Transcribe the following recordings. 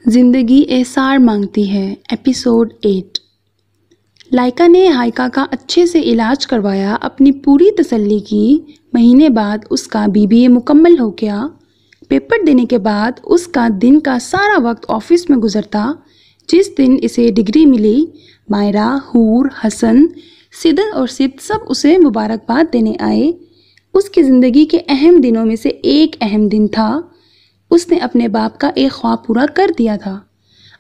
जिंदगी एसार मांगती है। एपिसोड 8। लाइका ने हाइका का अच्छे से इलाज करवाया, अपनी पूरी तसल्ली की। महीने बाद उसका बीबीए मुकम्मल हो गया। पेपर देने के बाद उसका दिन का सारा वक्त ऑफिस में गुजरता। जिस दिन इसे डिग्री मिली, मायरा, हूर, हसन, सिदन और सिब्त सब उसे मुबारकबाद देने आए। उसकी ज़िंदगी के अहम दिनों में से एक अहम दिन था। उसने अपने बाप का एक ख्वाब पूरा कर दिया था।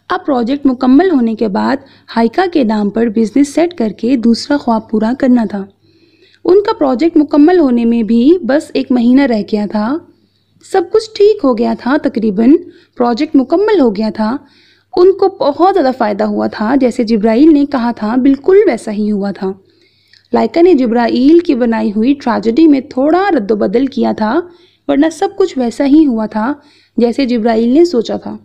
अब प्रोजेक्ट मुकम्मल होने के बाद हाइका के नाम पर बिजनेस सेट करके दूसरा ख्वाब पूरा करना था। उनका प्रोजेक्ट मुकम्मल होने में भी बस 1 महीना रह गया था। सब कुछ ठीक हो गया था, तकरीबन प्रोजेक्ट मुकम्मल हो गया था। उनको बहुत ज़्यादा फ़ायदा हुआ था। जैसे जिब्राइल ने कहा था, बिल्कुल वैसा ही हुआ था। लाइका ने जिब्राइल की बनाई हुई ट्रेजेडी में थोड़ा रद्दोबदल किया था, वरना सब कुछ वैसा ही हुआ था जैसे जिब्राइल ने सोचा था।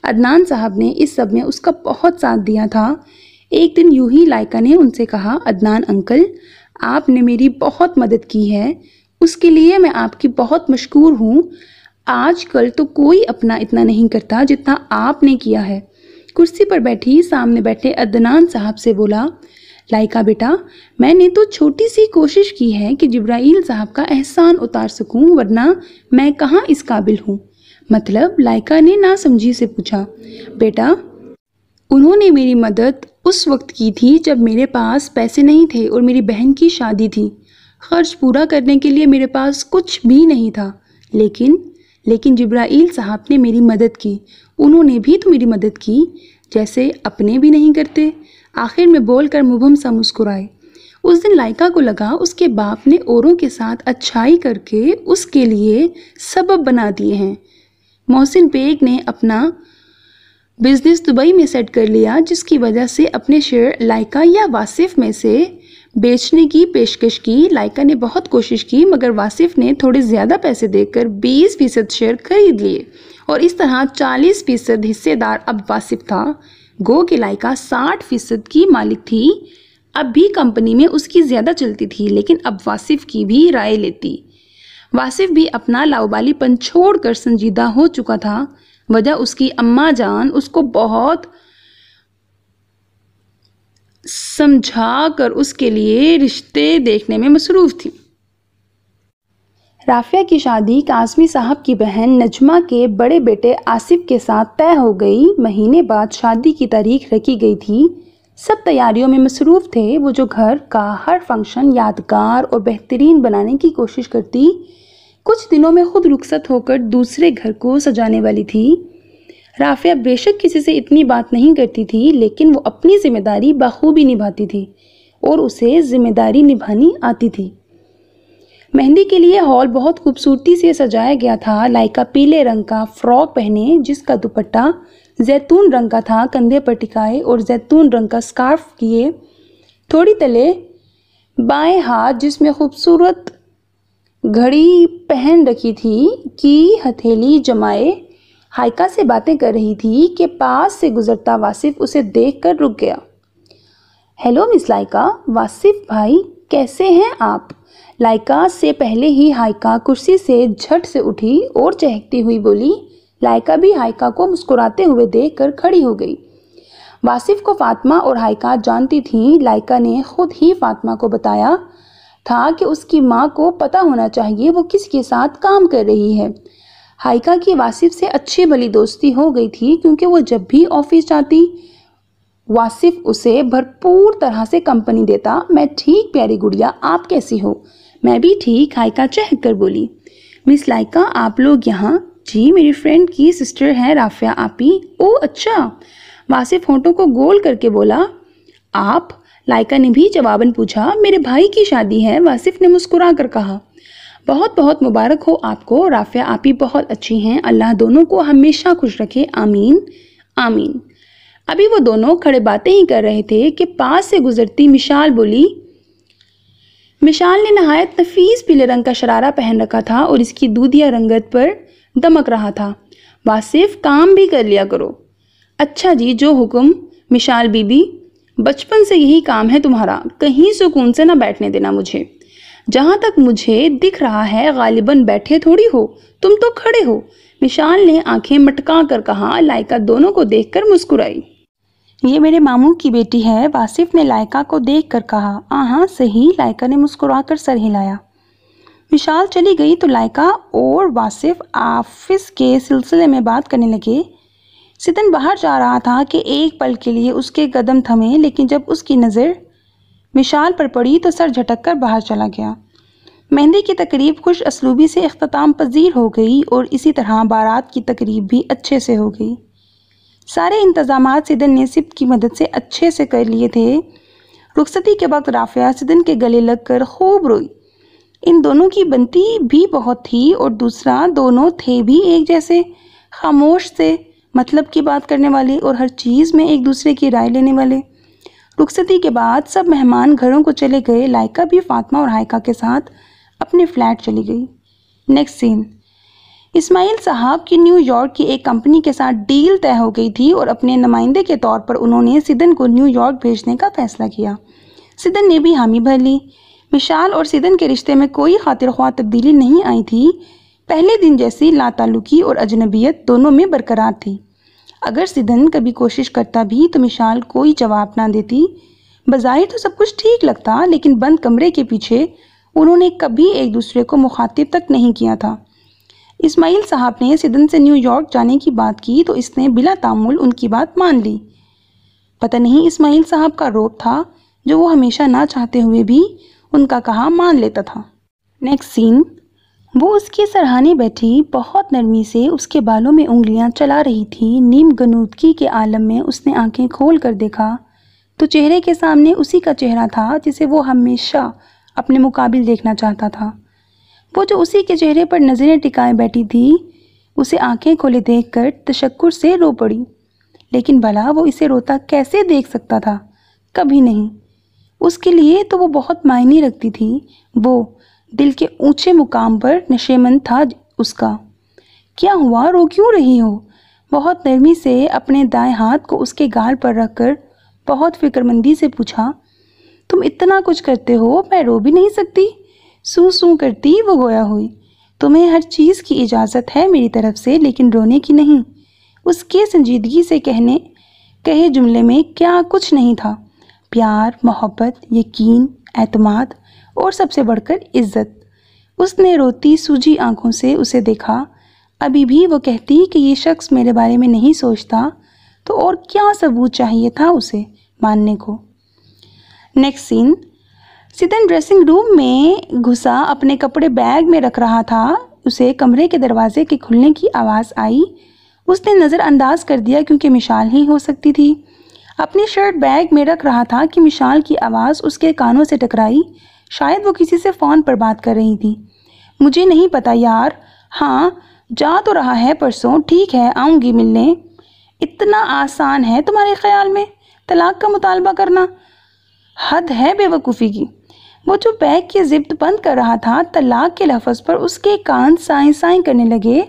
अदनान साहब ने इस सब में उसका बहुत साथ दिया था। एक दिन यूं ही लाइका ने उनसे कहा, अदनान अंकल, आपने मेरी बहुत मदद की है, उसके लिए मैं आपकी बहुत मशकूर हूँ। आजकल तो कोई अपना इतना नहीं करता जितना आपने किया है। कुर्सी पर बैठी सामने बैठे अदनान साहब से बोला, लाइका बेटा, मैंने तो छोटी सी कोशिश की है कि जिब्राइल साहब का एहसान उतार सकूं, वरना मैं कहाँ इस काबिल हूँ। मतलब? लाइका ने नासमझी से पूछा। बेटा, उन्होंने मेरी मदद उस वक्त की थी जब मेरे पास पैसे नहीं थे और मेरी बहन की शादी थी। खर्च पूरा करने के लिए मेरे पास कुछ भी नहीं था। लेकिन जिब्राइल साहब ने मेरी मदद की। उन्होंने भी तो मेरी मदद की, जैसे अपने भी नहीं करते। आखिर में बोलकर मुबहम सा मुस्कुराए। उस दिन लाइका को लगा उसके बाप ने औरों के साथ अच्छाई करके उसके लिए सबब बना दिए हैं। मोहसिन बेग ने अपना बिजनेस दुबई में सेट कर लिया, जिसकी वजह से अपने शेयर लाइका या वासिफ में से बेचने की पेशकश की। लाइका ने बहुत कोशिश की, मगर वासिफ ने थोड़े ज़्यादा पैसे देकर 20% शेयर खरीद लिए और इस तरह 40% हिस्सेदार अब वासिफ था। गो कि लाइका 60% की मालिक थी। अब भी कंपनी में उसकी ज़्यादा चलती थी, लेकिन अब वासिफ की भी राय लेती। वासिफ भी अपना लाउबालीपन छोड़कर संजीदा हो चुका था। वजह उसकी अम्मा जान उसको बहुत समझा कर उसके लिए रिश्ते देखने में मसरूफ थी। राफिया की शादी काज़मी साहब की बहन नजमा के बड़े बेटे आसिफ के साथ तय हो गई। महीने बाद शादी की तारीख रखी गई थी। सब तैयारियों में मसरूफ थे। वो जो घर का हर फंक्शन यादगार और बेहतरीन बनाने की कोशिश करती, कुछ दिनों में खुद रुखसत होकर दूसरे घर को सजाने वाली थी। राफिया बेशक किसी से इतनी बात नहीं करती थी, लेकिन वो अपनी जिम्मेदारी बखूबी निभाती थी और उसे जिम्मेदारी निभानी आती थी। मेहंदी के लिए हॉल बहुत खूबसूरती से सजाया गया था। लाइका पीले रंग का फ्रॉक पहने, जिसका दुपट्टा जैतून रंग का था, कंधे पर टिकाए और जैतून रंग का स्कार्फ किए, थोड़ी तले बाएं हाथ जिसमें खूबसूरत घड़ी पहन रखी थी की हथेली जमाए हाइका से बातें कर रही थी कि पास से गुजरता वासिफ उसे देखकर रुक गया। हेलो मिस लाइका। वासिफ भाई, कैसे हैं आप? लाइका से पहले ही हाइका कुर्सी से झट से उठी और चहकती हुई बोली। लाइका भी हाइका को मुस्कुराते हुए देखकर खड़ी हो गई। वासिफ को फातिमा और हाइका जानती थीं। लाइका ने खुद ही फातिमा को बताया था कि उसकी माँ को पता होना चाहिए वो किसके साथ काम कर रही है। हाइका की वासिफ से अच्छी भली दोस्ती हो गई थी, क्योंकि वो जब भी ऑफिस जाती, वासिफ उसे भरपूर तरह से कंपनी देता। मैं ठीक प्यारी गुड़िया, आप कैसी हो? मैं भी ठीक, हाइका चहक कर बोली। मिस लाइका, आप लोग यहाँ? जी, मेरी फ्रेंड की सिस्टर हैं राफिया आपी। ओह अच्छा। वासिफ होंठों को गोल करके बोला। आप? लाइका ने भी जवाबन पूछा। मेरे भाई की शादी है, वासिफ ने मुस्कुरा कर कहा। बहुत बहुत मुबारक हो आपको। राफिया आपी बहुत अच्छी हैं, अल्लाह दोनों को हमेशा खुश रखे, आमीन आमीन। अभी वो दोनों खड़े बातें ही कर रहे थे कि पास से गुजरती मिशाल बोली। मिशाल ने नहायत नफीस पीले रंग का शरारा पहन रखा था और इसकी दूधिया रंगत पर दमक रहा था। वासिफ, काम भी कर लिया करो। अच्छा जी, जो हुक्म मिशाल बीबी। बचपन से यही काम है तुम्हारा, कहीं सुकून से ना बैठने देना मुझे। जहाँ तक मुझे दिख रहा है गालिबन बैठे थोड़ी हो, तुम तो खड़े हो। विशाल ने आंखें मटका कर कहा। लाइका दोनों को देखकर मुस्कुराई। ये मेरे मामू की बेटी है, वासिफ ने लाइका को देखकर कहा। हाँ सही, लाइका ने मुस्कुराकर सर हिलाया। विशाल चली गई तो लाइका और वासिफ ऑफिस के सिलसिले में बात करने लगे। सिदन बाहर जा रहा था कि एक पल के लिए उसके कदम थमे, लेकिन जब उसकी नज़र विशाल पर पड़ी तो सर झटक कर बाहर चला गया। मेहंदी की तकरीब खुश असलूबी से इख्तिताम पजीर हो गई और इसी तरह बारात की तकरीब भी अच्छे से हो गई। सारे इंतजामात सिदन ने सिब्त की मदद से अच्छे से कर लिए थे। रुखसती के वक्त राफिया सिदन के गले लगकर खूब रोई। इन दोनों की बनती भी बहुत थी और दूसरा, दोनों थे भी एक जैसे, खामोश से मतलब की बात करने वाले और हर चीज़ में एक दूसरे की राय लेने वाले। रुखसती के बाद सब मेहमान घरों को चले गए। लाइका भी फातिमा और हाइका के साथ अपने फ्लैट चली गई। नेक्स्ट सीन, इस्माइल साहब की न्यूयॉर्क की एक कंपनी के साथ डील तय हो गई थी और अपने नुमाइंदे के तौर पर उन्होंने सिदन को न्यूयॉर्क भेजने का फैसला किया। सिदन ने भी हामी भर ली। विशाल और सिदन के रिश्ते में कोई खातिर ख्वाह तब्दीली नहीं आई थी। पहले दिन जैसी लाताल्लुकी और अजनबियत दोनों में बरकरार थी। अगर सिदन कभी कोशिश करता भी तो विशाल कोई जवाब ना देती। बज़ाहिर तो सब कुछ ठीक लगता, लेकिन बंद कमरे के पीछे उन्होंने कभी एक दूसरे को मुखातिब तक नहीं किया था। इस्माइल साहब ने सिदन से न्यूयॉर्क जाने की बात की तो इसने बिला तामुल उनकी बात मान ली। पता नहीं इस्माइल साहब का रौब था जो वो हमेशा ना चाहते हुए भी उनका कहा मान लेता था। नेक्स्ट सीन, वो उसके सरहाने बैठी बहुत नरमी से उसके बालों में उंगलियां चला रही थी। नीम गनूदगी के आलम में उसने आंखें खोल कर देखा तो चेहरे के सामने उसी का चेहरा था जिसे वो हमेशा अपने मुकाबिल देखना चाहता था। वो जो उसी के चेहरे पर नज़रें टिकाए बैठी थी, उसे आंखें खोले देखकर तशक्कुर से रो पड़ी। लेकिन भला वो इसे रोता कैसे देख सकता था? कभी नहीं। उसके लिए तो वो बहुत मायने रखती थी। वो दिल के ऊंचे मुकाम पर नशेमंद था उसका। क्या हुआ, रो क्यों रही हो? बहुत नरमी से अपने दाएं हाथ को उसके गाल पर रखकर बहुत फिक्रमंदी से पूछा। तुम इतना कुछ करते हो, मैं रो भी नहीं सकती? सू सू करती वो गोया हुई। तुम्हें हर चीज़ की इजाज़त है मेरी तरफ से, लेकिन रोने की नहीं। उसके संजीदगी से कहे जुमले में क्या कुछ नहीं था। प्यार, मोहब्बत, यकीन, एतमाद और सबसे बढ़कर इज्जत। उसने रोती सूजी आंखों से उसे देखा। अभी भी वो कहती कि ये शख्स मेरे बारे में नहीं सोचता, तो और क्या सबूत चाहिए था उसे मानने को। नेक्स्ट सीन, सिदन ड्रेसिंग रूम में घुसा अपने कपड़े बैग में रख रहा था। उसे कमरे के दरवाजे के खुलने की आवाज़ आई। उसने नज़रअंदाज कर दिया क्योंकि मिशाल ही हो सकती थी। अपनी शर्ट बैग में रख रहा था कि मिशाल की आवाज़ उसके कानों से टकराई। शायद वो किसी से फ़ोन पर बात कर रही थी। मुझे नहीं पता यार। हाँ, जा तो रहा है परसों। ठीक है, आऊँगी मिलने। इतना आसान है तुम्हारे ख्याल में तलाक का मुतालबा करना? हद है बेवकूफ़ी की। वो जो बैग की जिप्त बंद कर रहा था, तलाक के लफ्ज़ पर उसके कान साएं साएं करने लगे।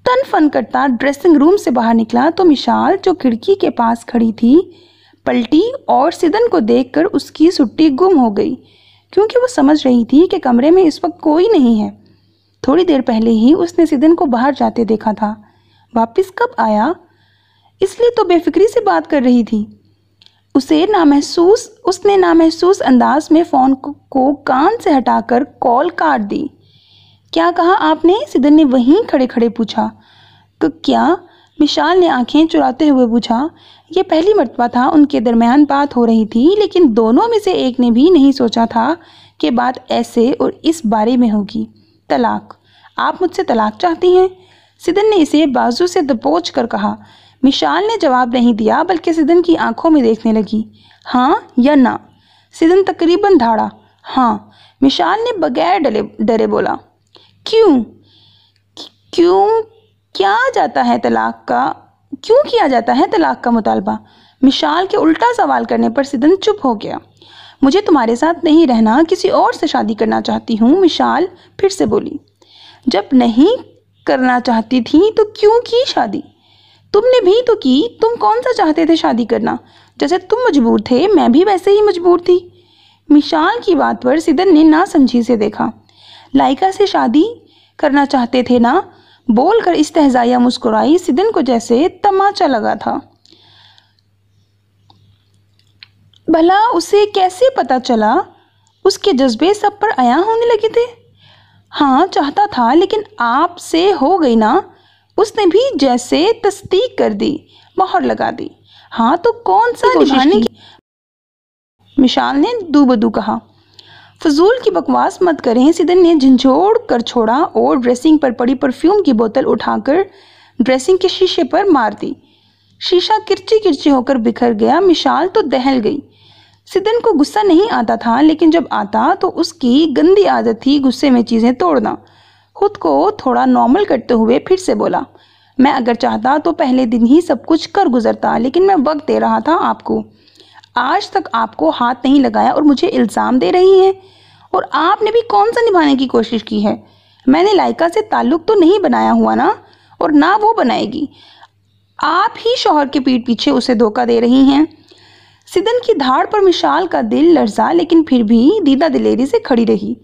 तन फन करता ड्रेसिंग रूम से बाहर निकला तो मिशाल जो खिड़की के पास खड़ी थी पलटी और सिदन को देखकर उसकी सुट्टी गुम हो गई, क्योंकि वो समझ रही थी कि कमरे में इस वक्त कोई नहीं है। थोड़ी देर पहले ही उसने सिदन को बाहर जाते देखा था। वापस कब आया? इसलिए तो बेफिक्री से बात कर रही थी। उसने नामहसूस अंदाज में फ़ोन को कान से हटाकर कॉल काट दी। क्या कहा आपने? सिदन ने वहीं खड़े खड़े पूछा। क्या? मिशाल ने आंखें चुराते हुए पूछा। ये पहली मर्तबा था उनके दरमियान बात हो रही थी, लेकिन दोनों में से एक ने भी नहीं सोचा था कि बात ऐसे और इस बारे में होगी। तलाक। आप मुझसे तलाक चाहती हैं? सिदन ने इसे बाजू से दबोच कर कहा। मिशाल ने जवाब नहीं दिया, बल्कि सिदन की आंखों में देखने लगी। हाँ या ना? सिदन तकरीबन धाड़ा। हाँ। मिशाल ने बगैर डरे बोला। क्यों क्या जाता है तलाक का? क्यों किया जाता है तलाक का मुतालबा? मिशाल के उल्टा सवाल करने पर सिदन चुप हो गया। मुझे तुम्हारे साथ नहीं रहना, किसी और से शादी करना चाहती हूँ, मिशाल फिर से बोली। जब नहीं करना चाहती थी तो क्यों की शादी? तुमने भी तो की। तुम कौन सा चाहते थे शादी करना? जैसे तुम मजबूर थे, मैं भी वैसे ही मजबूर थी। मिशाल की बात पर सिदन ने नासमझी से देखा। लाइका से शादी करना चाहते थे ना? बोलकर इस्तेहज़ाया मुस्कुराई। सिदन को जैसे तमाचा लगा था। भला उसे कैसे पता चला? उसके जज्बे सब पर आया होने लगे थे। हाँ, चाहता था, लेकिन आपसे हो गई ना। उसने भी जैसे तस्दीक कर दी, मोहर लगा दी। हाँ तो कौन सा निभाने की? मिशाल ने दूबदू कहा। फजूल की बकवास मत करें। सिदन ने झंझोड़ कर छोड़ा और ड्रेसिंग पर पड़ी परफ्यूम की बोतल उठाकर ड्रेसिंग के शीशे पर मार दी। शीशा किरची किरची होकर बिखर गया। मिशाल तो दहल गई। सिदन को गुस्सा नहीं आता था, लेकिन जब आता तो उसकी गंदी आदत थी गुस्से में चीज़ें तोड़ना। खुद को थोड़ा नॉर्मल करते हुए फिर से बोला, मैं अगर चाहता तो पहले दिन ही सब कुछ कर गुजरता, लेकिन मैं वक्त दे रहा था आपको। आज तक आपको हाथ नहीं लगाया और मुझे इल्ज़ाम दे रही हैं। और आपने भी कौन सा निभाने की कोशिश की है? मैंने लाइका से ताल्लुक तो नहीं बनाया हुआ ना, और ना वो बनाएगी। आप ही शौहर के पीठ पीछे उसे धोखा दे रही हैं। सिदन की धाड़ पर मिशाल का दिल लर्जा, लेकिन फिर भी दीदा दिलेरी से खड़ी रही।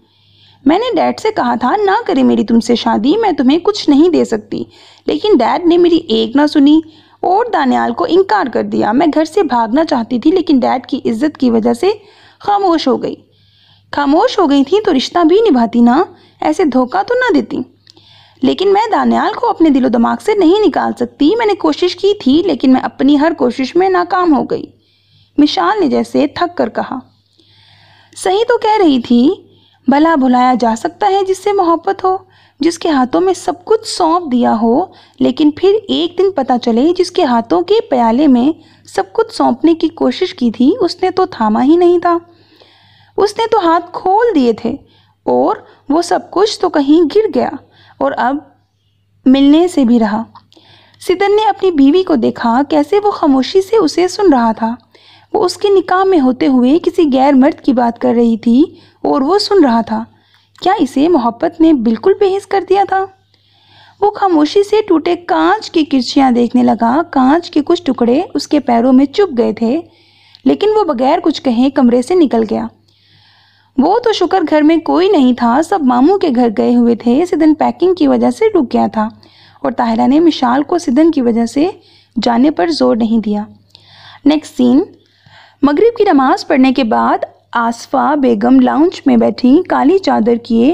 मैंने डैड से कहा था ना करे मेरी तुमसे शादी, मैं तुम्हें कुछ नहीं दे सकती, लेकिन डैड ने मेरी एक ना सुनी और दानियाल को इनकार कर दिया। मैं घर से भागना चाहती थी, लेकिन डैड की इज्जत की वजह से खामोश हो गई। खामोश हो गई थी तो रिश्ता भी निभाती ना, ऐसे धोखा तो ना देती। लेकिन मैं दानियाल को अपने दिलो दिमाग से नहीं निकाल सकती। मैंने कोशिश की थी, लेकिन मैं अपनी हर कोशिश में नाकाम हो गई। मिशाल ने जैसे थक कर कहा। सही तो कह रही थी। भला भुलाया जा सकता है जिससे मोहब्बत हो, जिसके हाथों में सब कुछ सौंप दिया हो, लेकिन फिर एक दिन पता चले जिसके हाथों के प्याले में सब कुछ सौंपने की कोशिश की थी उसने तो थामा ही नहीं था। उसने तो हाथ खोल दिए थे और वो सब कुछ तो कहीं गिर गया और अब मिलने से भी रहा। सिदन ने अपनी बीवी को देखा, कैसे वो खामोशी से उसे सुन रहा था। वो उसके निकाह में होते हुए किसी गैर मर्द की बात कर रही थी और वो सुन रहा था। क्या इसे मोहब्बत ने बिल्कुल बेहिस कर दिया था? वो खामोशी से टूटे कांच की किरचियां देखने लगा। कांच के कुछ टुकड़े उसके पैरों में चुभ गए थे, लेकिन वो बगैर कुछ कहे कमरे से निकल गया। वो तो शुक्र घर में कोई नहीं था, सब मामू के घर गए हुए थे। सिदन पैकिंग की वजह से रुक गया था और ताहिरा ने मिशाल को सिदन की वजह से जाने पर जोर नहीं दिया। नेक्स्ट सीन, मगरिब की नमाज पढ़ने के बाद आसफा बेगम लाउंज में बैठी काली चादर किए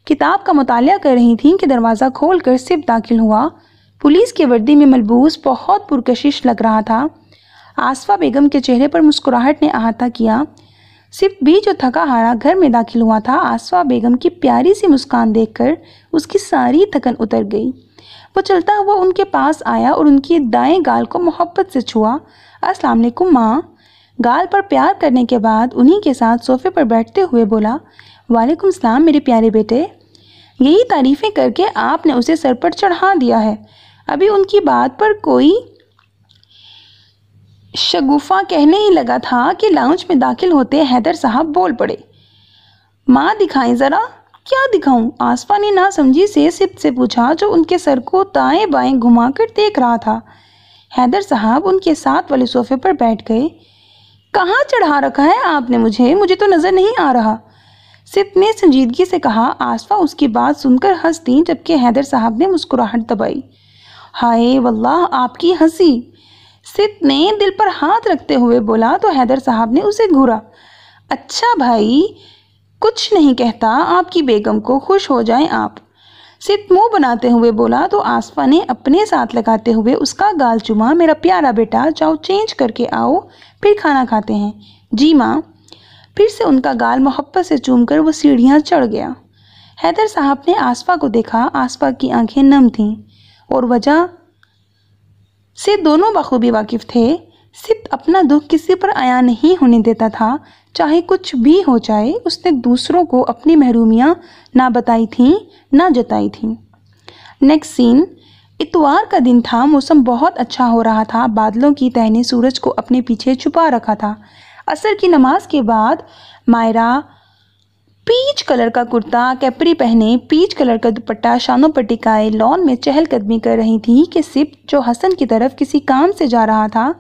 किताब का मुतालिया कर रही थीं कि दरवाज़ा खोलकर सिर्फ दाखिल हुआ। पुलिस की वर्दी में मलबूस बहुत पुरकशिश लग रहा था। आसफा बेगम के चेहरे पर मुस्कुराहट ने अहाता किया। सिर्फ भी जो थका हारा घर में दाखिल हुआ था, आसफा बेगम की प्यारी सी मुस्कान देखकर उसकी सारी थकन उतर गई। वो चलता हुआ उनके पास आया और उनकी दाएं गाल को मोहब्बत से छुआ। अस्सलाम वालेकुम माँ। गाल पर प्यार करने के बाद उन्हीं के साथ सोफे पर बैठते हुए बोला, वालेकुम सलाम मेरे प्यारे बेटे। यही तारीफ़ें करके आपने उसे सर पर चढ़ा दिया है। अभी उनकी बात पर कोई शगुफा कहने ही लगा था कि लाउंज में दाखिल होते हैदर साहब बोल पड़े, माँ दिखाएं ज़रा। क्या दिखाऊं? आसफा ने ना समझी से सिप से पूछा, जो उनके सर को दाएं बाएं घुमाकर देख रहा था। हैदर साहब उनके साथ वाले सोफे पर बैठ गए। कहाँ चढ़ा रखा है आपने मुझे तो नज़र नहीं आ रहा। सिप ने संजीदगी से कहा। आसफा उसकी बात सुनकर हंस दी, जबकि हैदर साहब ने मुस्कुराहट दबाई। हाय वल्लाह आपकी हंसी। सिप ने दिल पर हाथ रखते हुए बोला तो हैदर साहब ने उसे घूरा। अच्छा भाई, कुछ नहीं कहता, आपकी बेगम को खुश हो जाएं आप। सिप मुंह बनाते हुए बोला तो आसफा ने अपने साथ लगाते हुए उसका गाल चुमा। मेरा प्यारा बेटा, जाओ चेंज करके आओ, फिर खाना खाते हैं। जी माँ। फिर से उनका गाल मोहब्बत से चूमकर वो सीढ़ियाँ चढ़ गया। हैदर साहब ने आसफा को देखा। आसफा की आंखें नम थीं और वजह से दोनों बखूबी वाकिफ थे। सिप अपना दुख किसी पर आया नहीं होने देता था, चाहे कुछ भी हो जाए। उसने दूसरों को अपनी महरूमियाँ ना बताई थीं ना जताई थीं। नेक्स्ट सीन, इतवार का दिन था। मौसम बहुत अच्छा हो रहा था। बादलों की तह ने सूरज को अपने पीछे छुपा रखा था। असर की नमाज के बाद मायरा पीच कलर का कुर्ता कैपरी पहने, पीच कलर का दुपट्टा शानों पर टिकाए लॉन में चहलकदमी कर रही थी कि सिप, जो हसन की तरफ किसी काम से जा रहा था,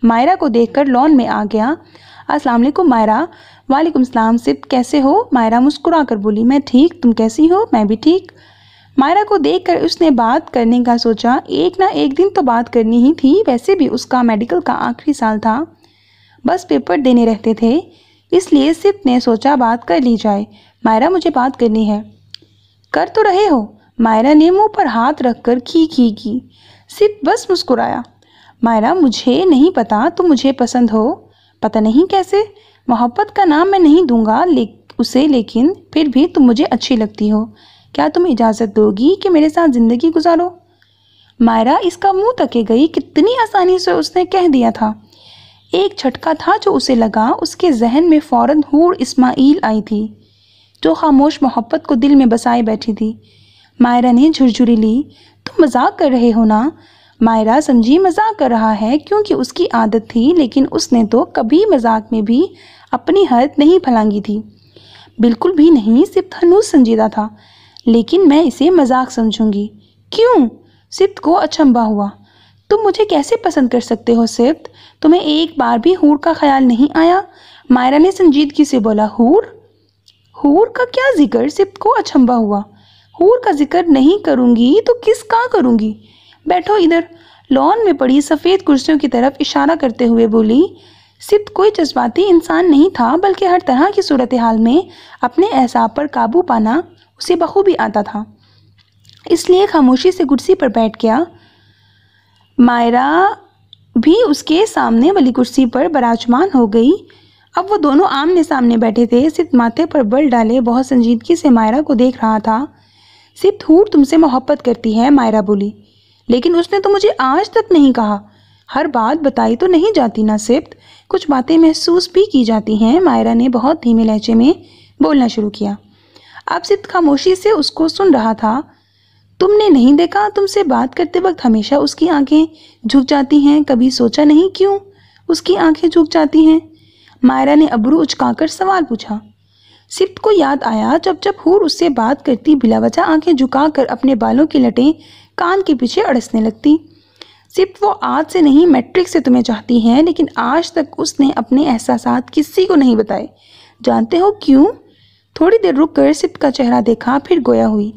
मायरा को देखकर लॉन में आ गया। अस्सलाम वालेकुम मायरा। वालेकुम सलाम। सिप कैसे हो? मायरा मुस्कुरा कर बोली। मैं ठीक, तुम कैसी हो? मैं भी ठीक। मायरा को देखकर उसने बात करने का सोचा। एक ना एक दिन तो बात करनी ही थी। वैसे भी उसका मेडिकल का आखिरी साल था, बस पेपर देने रहते थे, इसलिए सिप ने सोचा बात कर ली जाए। मायरा, मुझे बात करनी है। कर तो रहे हो। मायरा ने मुंह पर हाथ रखकर खी की। सिप बस मुस्कुराया। मायरा, मुझे नहीं पता तुम मुझे पसंद हो। पता नहीं कैसे। मोहब्बत का नाम मैं नहीं दूंगा उसे, लेकिन फिर भी तुम मुझे अच्छी लगती हो। क्या तुम इजाज़त दोगी कि मेरे साथ ज़िंदगी गुजारो? मायरा इसका मुंह तके गई। कितनी आसानी से उसने कह दिया था। एक झटका था जो उसे लगा। उसके जहन में फौरन हूर इस्माइल आई थी, जो खामोश मोहब्बत को दिल में बसाए बैठी थी। मायरा ने झुरझुरी ली। तुम मजाक कर रहे हो ना? मायरा समझी मजाक कर रहा है, क्योंकि उसकी आदत थी, लेकिन उसने तो कभी मजाक में भी अपनी हद नहीं फैलांगी थी। बिल्कुल भी नहीं। सिप्त हनूज संजीदा था। लेकिन मैं इसे मजाक समझूंगी। क्यों? सिप्त को अचंभा हुआ। तुम मुझे कैसे पसंद कर सकते हो सिप्त? तुम्हें एक बार भी हूर का ख्याल नहीं आया? मायरा ने संजीदगी से बोला। हूर? हूर का क्या जिक्र? सिप्त को अचंभा हुआ। हूर का जिक्र नहीं करूंगी तो किसका करूंगी? बैठो इधर। लॉन में पड़ी सफ़ेद कुर्सियों की तरफ इशारा करते हुए बोली। सिप्त कोई जज्बाती इंसान नहीं था, बल्कि हर तरह की सूरत हाल में अपने एहसास पर काबू पाना उसे बखूबी आता था, इसलिए खामोशी से कुर्सी पर बैठ गया। मायरा भी उसके सामने वाली कुर्सी पर विराजमान हो गई। अब वो दोनों आमने सामने बैठे थे। सिप्त माथे पर बल डाले बहुत संजीदगी से मायरा को देख रहा था। सिप्त, हूर तुमसे मोहब्बत करती है, मायरा बोली। लेकिन उसने तो मुझे आज तक नहीं कहा। हर बात बताई तो नहीं जाती ना सिप्त, कुछ बातें महसूस भी की जाती हैं। मायरा ने बहुत धीमे लहजे में बोलना शुरू किया। अब सिप्त खामोशी से उसको सुन रहा था। तुमने नहीं देखा, तुमसे बात करते वक्त हमेशा उसकी आंखें झुक जाती हैं? कभी सोचा नहीं क्यों उसकी आंखें झुक जाती हैं? मायरा ने अबरू उचकाकर सवाल पूछा। सिप्त को याद आया जब जब हूर उससे बात करती, बिलावजह आंखें झुकाकर अपने बालों की लटें कान के पीछे अड़सने लगती। सिप्त, वो आज से नहीं मैट्रिक से तुम्हें चाहती हैं, लेकिन आज तक उसने अपने एहसासात किसी को नहीं बताए। जानते हो क्यों? थोड़ी देर रुक कर सिप्त का चेहरा देखा, फिर गोया हुई।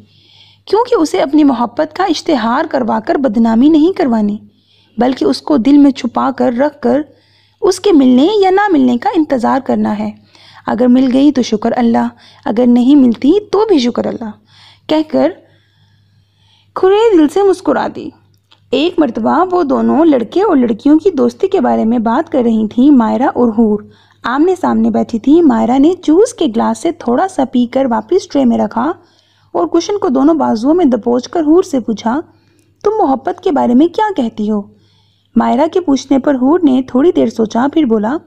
क्योंकि उसे अपनी मोहब्बत का इश्तिहार करवाकर बदनामी नहीं करवानी, बल्कि उसको दिल में छुपा कर रख कर उसके मिलने या ना मिलने का इंतज़ार करना है। अगर मिल गई तो शुक्र अल्लाह, अगर नहीं मिलती तो भी शुक्र अल्लाह, कहकर खुले दिल से मुस्कुरा दी। एक मर्तबा वो दोनों लड़के और लड़कियों की दोस्ती के बारे में बात कर रही थी। मायरा और हूर आमने सामने बैठी थी। मायरा ने जूस के ग्लास से थोड़ा सा पीकर वापस ट्रे में रखा और कुशन को दोनों बाजुओं में दबोचकर हूर से पूछा, तुम मोहब्बत के बारे में क्या कहती हो? मायरा के पूछने पर हूर ने थोड़ी देर सोचा, फिर बोला,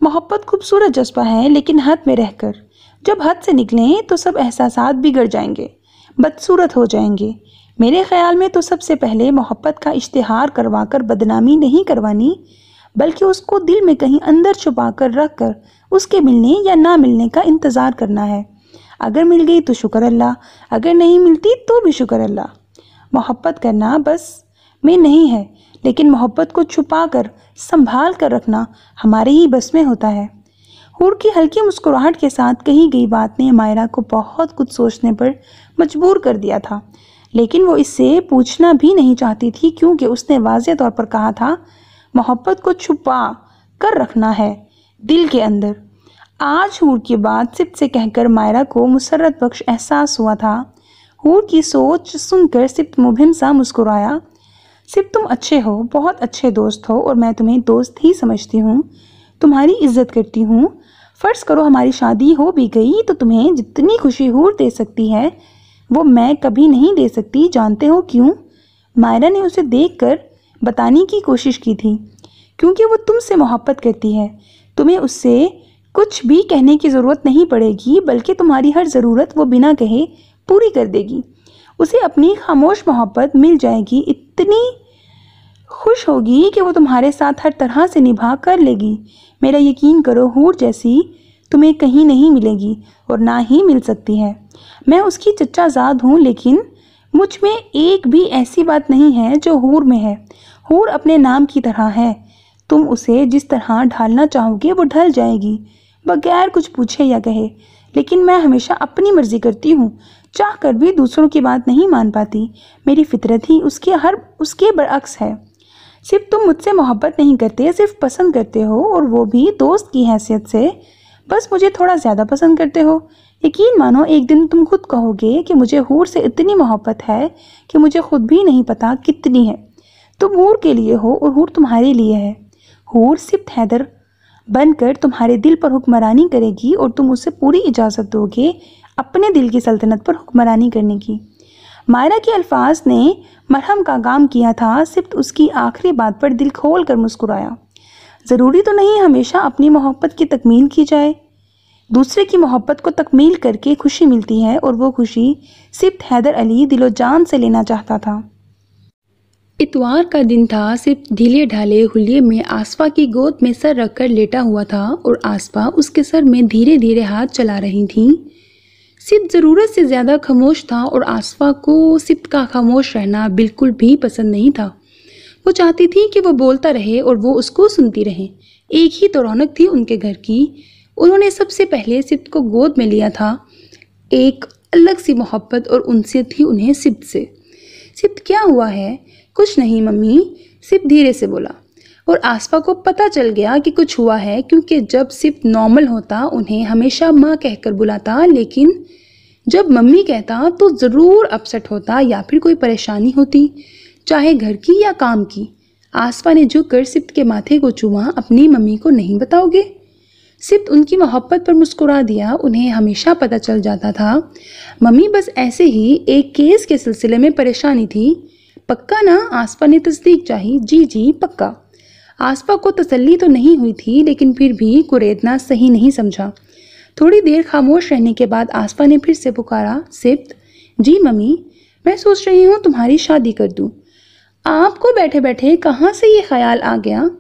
मोहब्बत खूबसूरत जज्बा है, लेकिन हद में रहकर। जब हद से निकलें तो सब एहसासात बिगड़ जाएंगे, बदसूरत हो जाएंगे। मेरे ख्याल में तो सबसे पहले मोहब्बत का इश्तिहार करवाकर बदनामी नहीं करवानी, बल्कि उसको दिल में कहीं अंदर छुपा कर रख कर उसके मिलने या ना मिलने का इंतज़ार करना है। अगर मिल गई तो शुक्र अल्लाह, अगर नहीं मिलती तो भी शुक्र अल्लाह। मोहब्बत करना बस में नहीं है, लेकिन मोहब्बत को छुपा कर संभाल कर रखना हमारे ही बस में होता है। हूर की हल्की मुस्कुराहट के साथ कही गई बात ने मायरा को बहुत कुछ सोचने पर मजबूर कर दिया था, लेकिन वो इससे पूछना भी नहीं चाहती थी, क्योंकि उसने वाज़ेह तौर पर कहा था मोहब्बत को छुपा कर रखना है दिल के अंदर। आज हूर की बात सिप्त से कहकर मायरा को मुसर्रत बख्श एहसास हुआ था। हूर की सोच सुनकर सिप्त मुबहिम सा मुस्कुराया। सिप्त, तुम अच्छे हो, बहुत अच्छे दोस्त हो, और मैं तुम्हें दोस्त ही समझती हूँ, तुम्हारी इज्जत करती हूँ। फ़र्ज़ करो हमारी शादी हो भी गई तो तुम्हें जितनी खुशी हूर दे सकती है वो मैं कभी नहीं दे सकती। जानते हो क्यों? मायरा ने उसे देखकर बताने की कोशिश की थी। क्योंकि वो तुमसे मोहब्बत करती है। तुम्हें उससे कुछ भी कहने की ज़रूरत नहीं पड़ेगी, बल्कि तुम्हारी हर ज़रूरत वो बिना कहे पूरी कर देगी। उसे अपनी खामोश मोहब्बत मिल जाएगी, इतनी खुश होगी कि वो तुम्हारे साथ हर तरह से निभा कर लेगी। मेरा यकीन करो, हूर जैसी तुम्हें कहीं नहीं मिलेगी और ना ही मिल सकती है। मैं उसकी चच्चाजाद हूँ, लेकिन मुझ में एक भी ऐसी बात नहीं है जो हूर में है। हूर अपने नाम की तरह है। तुम उसे जिस तरह ढालना चाहोगे वो ढल जाएगी, बगैर कुछ पूछे या कहे। लेकिन मैं हमेशा अपनी मर्जी करती हूँ, चाह कर भी दूसरों की बात नहीं मान पाती। मेरी फितरत ही उसके बरअक्स है। सिर्फ तुम मुझसे मोहब्बत नहीं करते, सिर्फ पसंद करते हो, और वो भी दोस्त की हैसियत से। बस मुझे थोड़ा ज़्यादा पसंद करते हो। यकीन मानो एक दिन तुम खुद कहोगे कि मुझे हूर से इतनी मोहब्बत है कि मुझे खुद भी नहीं पता कितनी है। तुम हूर के लिए हो और हूर तुम्हारे लिए है। हूर सिर्फ हैदर बनकर तुम्हारे दिल पर हुक्मरानी करेगी और तुम उसे पूरी इजाज़त दोगे अपने दिल की सल्तनत पर हुक्मरानी करने की। मायरा के अल्फाज ने मरहम का काम किया था। सिर्फ उसकी आखिरी बात पर दिल खोल कर मुस्कुराया। ज़रूरी तो नहीं हमेशा अपनी मोहब्बत की तकमील की जाए। दूसरे की मोहब्बत को तकमील करके खुशी मिलती है, और वो खुशी सिर्फ हैदर अली दिलो जान से लेना चाहता था। इतवार का दिन था। सिर्फ ढीले ढाले हुलिये में आसफा की गोद में सर रखकर लेटा हुआ था और आसफा उसके सर में धीरे धीरे हाथ चला रही थी। सिर्फ ज़रूरत से ज़्यादा खामोश था और आसफा को सिर्फ का खामोश रहना बिल्कुल भी पसंद नहीं था। वो चाहती थी कि वो बोलता रहे और वो उसको सुनती रहे। एक ही तो रौनक थी उनके घर की। उन्होंने सबसे पहले सिप्त को गोद में लिया था। एक अलग सी मोहब्बत और उनसे थी उन्हें सिप्त से। सिप्त क्या हुआ है? कुछ नहीं मम्मी, सिप्त धीरे से बोला। और आसफा को पता चल गया कि कुछ हुआ है, क्योंकि जब सिप्त नॉर्मल होता उन्हें हमेशा माँ कहकर बुलाता, लेकिन जब मम्मी कहता तो ज़रूर अपसेट होता या फिर कोई परेशानी होती, चाहे घर की या काम की। आसफा ने झुककर सिप्त के माथे को चूमा। अपनी मम्मी को नहीं बताओगे? सिप्त उनकी मोहब्बत पर मुस्कुरा दिया। उन्हें हमेशा पता चल जाता था मम्मी बस ऐसे ही एक केस के सिलसिले में परेशानी थी। पक्का ना? आसफा ने तस्दीक चाही। जी जी पक्का। आसफा को तसल्ली तो नहीं हुई थी, लेकिन फिर भी कुरेदना सही नहीं समझा। थोड़ी देर खामोश रहने के बाद आसफा ने फिर से पुकारा, सिप्त। जी मम्मी, मैं सोच रही हूँ तुम्हारी शादी कर दूँ। आपको बैठे बैठे कहाँ से ये ख्याल आ गया?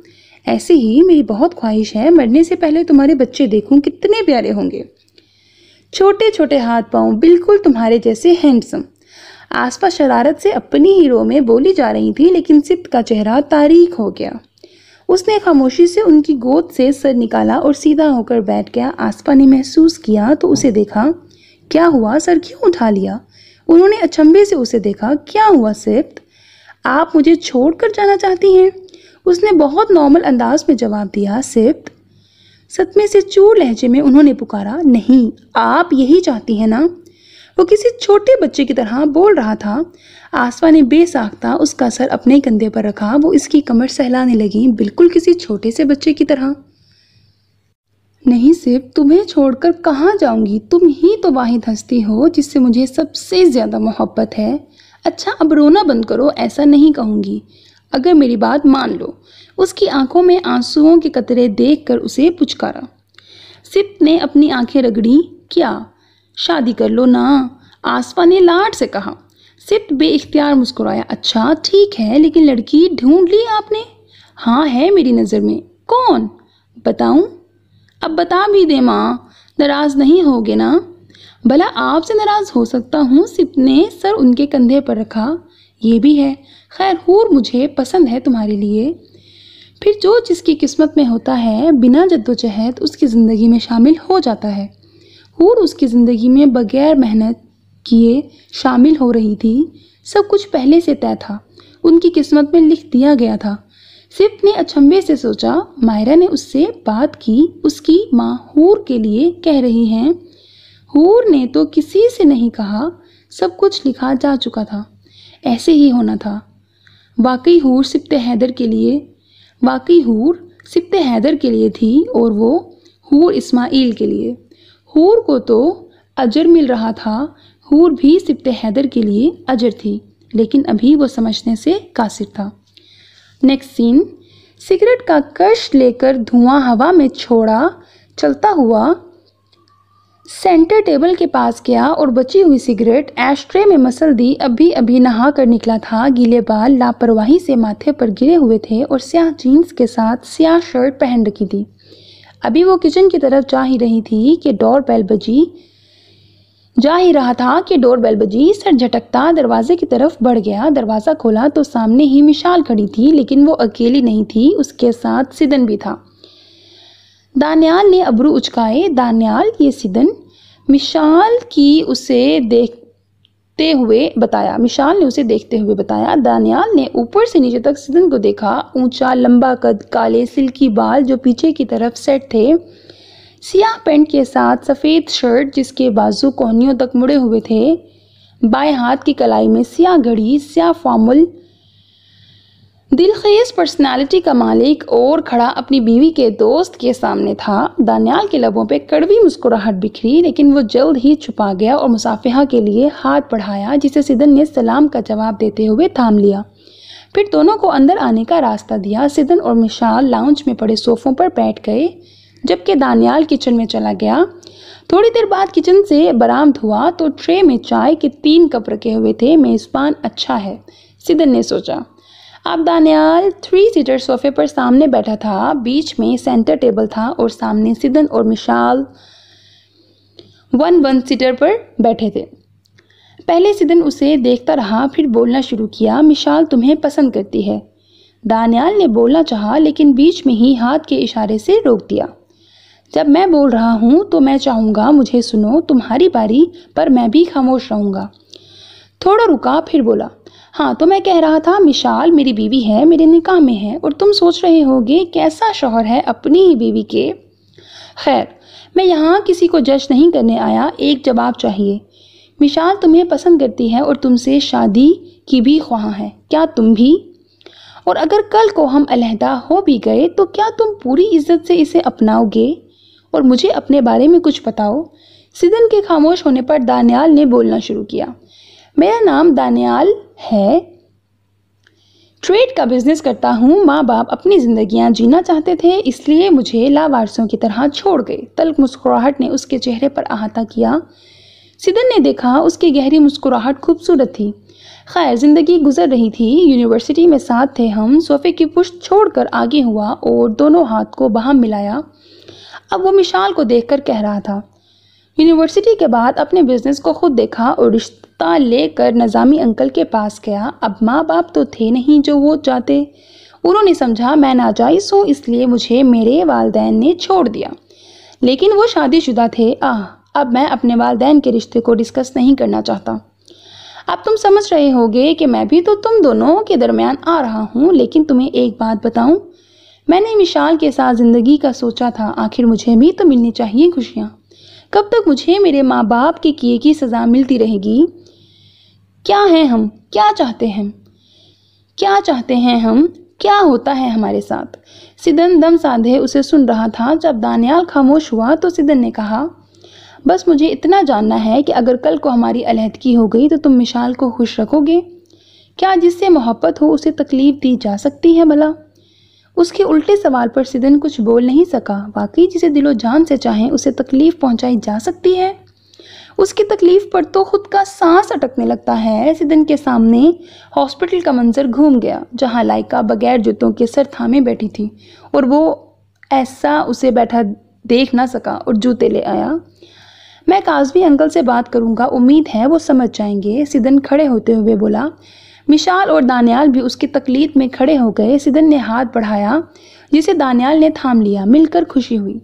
ऐसे ही मेरी बहुत ख्वाहिश है, मरने से पहले तुम्हारे बच्चे देखूं, कितने प्यारे होंगे। छोटे छोटे हाथ पांव, बिल्कुल तुम्हारे जैसे हैंडसम। आसफा शरारत से अपनी ही रो में बोली जा रही थी, लेकिन सिप्त का चेहरा तारीक हो गया। उसने खामोशी से उनकी गोद से सर निकाला और सीधा होकर बैठ गया। आसफा ने महसूस किया तो उसे देखा। क्या हुआ? सर क्यों उठा लिया? उन्होंने अचंभे से उसे देखा। क्या हुआ सिप्त? आप मुझे छोड़कर जाना चाहती हैं? उसने बहुत नॉर्मल अंदाज में जवाब दिया। सिप्त। सदमे से चूर लहजे में उन्होंने पुकारा, नहीं, आप यही चाहती हैं ना? वो किसी छोटे बच्चे की तरह बोल रहा था। आसफा ने बेसाख्ता उसका सर अपने कंधे पर रखा। वो इसकी कमर सहलाने लगी, बिल्कुल किसी छोटे से बच्चे की तरह। नहीं सिर्फ तुम्हें छोड़कर कहाँ जाऊंगी? तुम ही तो वाहिद हस्ती हो जिससे मुझे सबसे ज़्यादा मोहब्बत है। अच्छा अब रोना बंद करो, ऐसा नहीं कहूँगी, अगर मेरी बात मान लो। उसकी आंखों में आंसुओं के कतरे देखकर उसे पुचकारा। सिप्त ने अपनी आंखें रगड़ी। क्या? शादी कर लो ना, आसफा ने लाड से कहा। सिप्त बेइख्तियार मुस्कुराया। अच्छा ठीक है, लेकिन लड़की ढूंढ ली आपने? हाँ है मेरी नज़र में। कौन? बताऊं? अब बता भी दे माँ, नाराज़ नहीं होगे ना? भला आपसे नाराज़ हो सकता हूँ? सिप्त ने सर उनके कंधे पर रखा। ये भी है, खैर हूर मुझे पसंद है तुम्हारे लिए। फिर जो जिसकी किस्मत में होता है बिना जद्दोजहद उसकी ज़िंदगी में शामिल हो जाता है। हूर उसकी ज़िंदगी में बगैर मेहनत किए शामिल हो रही थी। सब कुछ पहले से तय था, उनकी किस्मत में लिख दिया गया था। सिप्त ने अचंभे से सोचा, मायरा ने उससे बात की, उसकी माँ हूर के लिए कह रही हैं। हूर ने तो किसी से नहीं कहा, सब कुछ लिखा जा चुका था, ऐसे ही होना था। वाकई हूर सिप्त हैदर के लिए थी और वो हूर इस्माइल के लिए। हूर को तो अजर मिल रहा था, हूर भी सिप्त हैदर के लिए अजर थी, लेकिन अभी वो समझने से कासिर था। नेक्स्ट सीन, सिगरेट का कश लेकर धुआं हवा में छोड़ा चलता हुआ सेंटर टेबल के पास गया और बची हुई सिगरेट एशट्रे में मसल दी। अभी अभी नहा कर निकला था, गीले बाल लापरवाही से माथे पर गिरे हुए थे और स्याह जीन्स के साथ स्याह शर्ट पहन रखी थी। अभी वो किचन की तरफ जा ही रहा था कि डोरबेल बजी। सर झटकता दरवाजे की तरफ बढ़ गया। दरवाज़ा खोला तो सामने ही मिशाल खड़ी थी, लेकिन वो अकेली नहीं थी, उसके साथ सिदन भी था। दानियाल ने अबरू उचकाए। दानियाल, ये सिदन। मिशाल की उसे देख हुए बताया। मिशाल ने उसे देखते हुए बताया। दानियाल ने ऊपर से नीचे तक सिदन को देखा। ऊंचा, लंबा कद, काले सिल्की बाल जो पीछे की तरफ सेट थे, सियाह पैंट के साथ सफ़ेद शर्ट जिसके बाजू कोहनियों तक मुड़े हुए थे, बाएं हाथ की कलाई में सियाह घड़ी, सियाह फॉर्मल, दिलखेज पर्सनालिटी का मालिक और खड़ा अपनी बीवी के दोस्त के सामने था। दानियाल के लबों पे कड़वी मुस्कुराहट बिखरी, लेकिन वो जल्द ही छुपा गया और मुसाफिहा के लिए हाथ बढ़ाया, जिसे सिदन ने सलाम का जवाब देते हुए थाम लिया। फिर दोनों को अंदर आने का रास्ता दिया। सिदन और मिशाल लाउंज में पड़े सोफों पर बैठ गए, जबकि दानियाल किचन में चला गया। थोड़ी देर बाद किचन से बरामद हुआ तो ट्रे में चाय के 3 कप रखे हुए थे। मेज़बान अच्छा है, सिदन ने सोचा। अब दानियाल 3 सीटर सोफे पर सामने बैठा था। बीच में सेंटर टेबल था और सामने सिदन और मिशाल 1 सीटर पर बैठे थे। पहले सिदन उसे देखता रहा, फिर बोलना शुरू किया। मिशाल तुम्हें पसंद करती है। दानियाल ने बोलना चाहा, लेकिन बीच में ही हाथ के इशारे से रोक दिया। जब मैं बोल रहा हूँ तो मैं चाहूँगा मुझे सुनो, तुम्हारी बारी पर मैं भी खामोश रहूँगा। थोड़ा रुका, फिर बोला, हाँ तो मैं कह रहा था मिशाल मेरी बीवी है, मेरे निकाह में है, और तुम सोच रहे होगे कैसा शौहर है अपनी ही बीवी के। खैर, मैं यहाँ किसी को जज नहीं करने आया, एक जवाब चाहिए। मिशाल तुम्हें पसंद करती है और तुमसे शादी की भी ख्वाह है, क्या तुम भी? और अगर कल को हम अलहदा हो भी गए तो क्या तुम पूरी इज्जत से इसे अपनाओगे? और मुझे अपने बारे में कुछ बताओ। सिदन के खामोश होने पर दानियाल ने बोलना शुरू किया। मेरा नाम दानियाल है, ट्रेड का बिजनेस करता हूँ। माँ बाप अपनी जिंदगियाँ जीना चाहते थे, इसलिए मुझे लावारिसों की तरह छोड़ गए। तल्ख मुस्कुराहट ने उसके चेहरे पर अहाता किया। सिदन ने देखा उसकी गहरी मुस्कुराहट खूबसूरत थी। खैर, जिंदगी गुजर रही थी। यूनिवर्सिटी में साथ थे हम। सोफे की पुश्त छोड़कर आगे हुआ और दोनों हाथ को बाहम मिलाया। अब वो मिशाल को देखकर कह रहा था, यूनिवर्सिटी के बाद अपने बिजनेस को खुद देखा और रिश्ता लेकर नज़ामी अंकल के पास गया। अब माँ बाप तो थे नहीं जो वो चाहते। उन्होंने समझा मैं नाजायज़ हूँ, इसलिए मुझे मेरे वालिदैन ने छोड़ दिया, लेकिन वो शादीशुदा थे। अब मैं अपने वालिदैन के रिश्ते को डिस्कस नहीं करना चाहता। अब तुम समझ रहे होगे कि मैं भी तो तुम दोनों के दरमियान आ रहा हूँ। लेकिन तुम्हें एक बात बताऊँ, मैंने मिशाल के साथ ज़िंदगी का सोचा था। आखिर मुझे भी तो मिलनी चाहिए खुशियाँ। कब तक मुझे मेरे माँ बाप के किए की सज़ा मिलती रहेगी? क्या हैं हम, क्या चाहते हैं, क्या चाहते हैं हम, क्या होता है हमारे साथ? सिदन दम साधे उसे सुन रहा था। जब दानियाल खामोश हुआ तो सिदन ने कहा, बस मुझे इतना जानना है कि अगर कल को हमारी अलहदगी हो गई तो तुम मिशाल को खुश रखोगे? क्या जिससे मोहब्बत हो उसे तकलीफ़ दी जा सकती है भला? उसके उल्टे सवाल पर सिदन कुछ बोल नहीं सका। वाकई जिसे दिलो जान से चाहे उसे तकलीफ़ पहुंचाई जा सकती है? उसकी तकलीफ़ पर तो खुद का सांस अटकने लगता है। सिदन के सामने हॉस्पिटल का मंजर घूम गया, जहां लाइका बगैर जूतों के सर थामे बैठी थी और वो ऐसा उसे बैठा देख ना सका और जूते ले आया। मैं काज़मी अंकल से बात करूंगा, उम्मीद है वो समझ जाएंगे। सिदन खड़े होते हुए बोला। मिशाल और दानियाल भी उसकी तकलीद में खड़े हो गए। सिदन ने हाथ बढ़ाया, जिसे दानियाल ने थाम लिया। मिलकर खुशी हुई।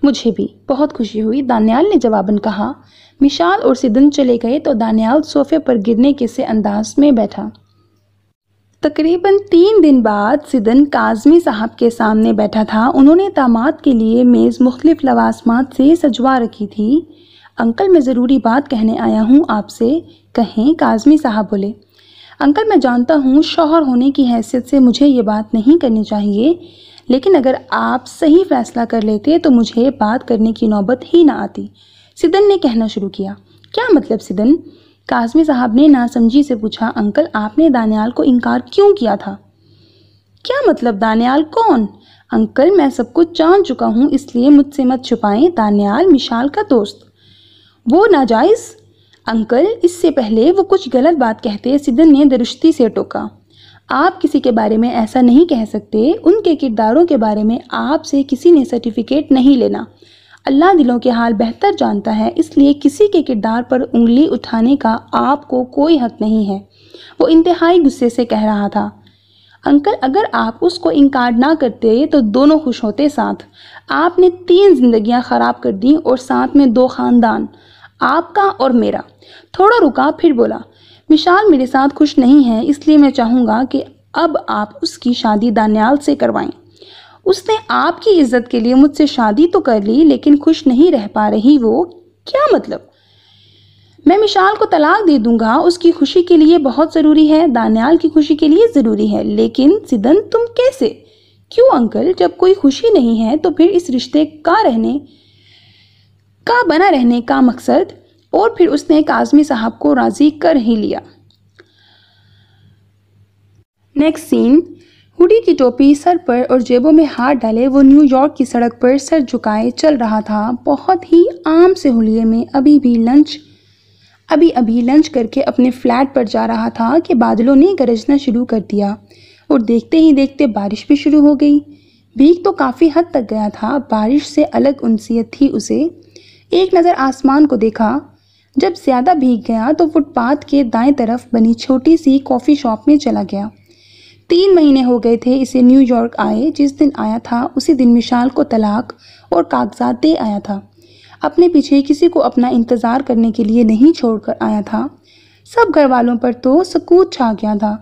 मुझे भी बहुत खुशी हुई, दानियाल ने जवाबन कहा। मिशाल और सिदन चले गए तो दानियाल सोफे पर गिरने के से अंदाज में बैठा। तकरीबन 3 दिन बाद सिदन काज़मी साहब के सामने बैठा था। उन्होंने दामाद के लिए मेज़ मुख्तलिफ लवाजमात से सजवा रखी थी। अंकल, मैं ज़रूरी बात कहने आया हूँ आपसे। कहें, काज़मी साहब बोले। अंकल, मैं जानता हूँ शौहर होने की हैसियत से मुझे ये बात नहीं करनी चाहिए, लेकिन अगर आप सही फैसला कर लेते तो मुझे बात करने की नौबत ही ना आती। सिदन ने कहना शुरू किया। क्या मतलब सिदन? काज़मी साहब ने नासमझी से पूछा। अंकल, आपने दानियाल को इनकार क्यों किया था? क्या मतलब? दानियाल कौन? अंकल, मैं सब कुछ जान चुका हूँ, इसलिए मुझसे मत छुपाएं। दानियाल मिशाल का दोस्त। वो नाजायज़? अंकल, इससे पहले वो कुछ गलत बात कहते, सिदन ने दुरुस्ती से टोका। आप किसी के बारे में ऐसा नहीं कह सकते। उनके किरदारों के बारे में आपसे किसी ने सर्टिफिकेट नहीं लेना। अल्लाह दिलों के हाल बेहतर जानता है, इसलिए किसी के किरदार पर उंगली उठाने का आपको कोई हक नहीं है। वो इंतहाई गुस्से से कह रहा था। अंकल, अगर आप उसको इनकार ना करते तो दोनों खुश होते साथ। आपने 3 जिंदगियां ख़राब कर दी और साथ में 2 ख़ानदान। आपका और मेरा। थोड़ा रुका, फिर बोला, विशाल मेरे साथ खुश नहीं है, इसलिए मैं चाहूँगा कि अब आप उसकी शादी दानियाल से करवाएं। उसने आपकी इज्जत के लिए मुझसे शादी तो कर ली, लेकिन खुश नहीं रह पा रही वो। क्या मतलब? मैं विशाल को तलाक दे दूंगा, उसकी खुशी के लिए बहुत ज़रूरी है, दानियाल की खुशी के लिए ज़रूरी है। लेकिन सिदन, तुम कैसे? क्यों अंकल? जब कोई खुशी नहीं है तो फिर इस रिश्ते का बना रहने का मकसद? और फिर उसने काज़मी साहब को राज़ी कर ही लिया। नेक्स्ट सीन, हुडी की टोपी सर पर और जेबों में हाथ डाले वो न्यूयॉर्क की सड़क पर सर झुकाए चल रहा था। बहुत ही आम से हुलिये में अभी अभी लंच करके अपने फ्लैट पर जा रहा था कि बादलों ने गरजना शुरू कर दिया और देखते ही देखते बारिश भी शुरू हो गई। भीग तो काफ़ी हद तक गया था, बारिश से अलग उनसीयत थी उसे। एक नज़र आसमान को देखा। जब ज़्यादा भीग गया तो फुटपाथ के दाएं तरफ बनी छोटी सी कॉफ़ी शॉप में चला गया। 3 महीने हो गए थे इसे न्यूयॉर्क आए। जिस दिन आया था उसी दिन विशाल को तलाक और कागजात दे आया था। अपने पीछे किसी को अपना इंतज़ार करने के लिए नहीं छोड़कर आया था। सब घर वालों पर तो सकूत छा गया था।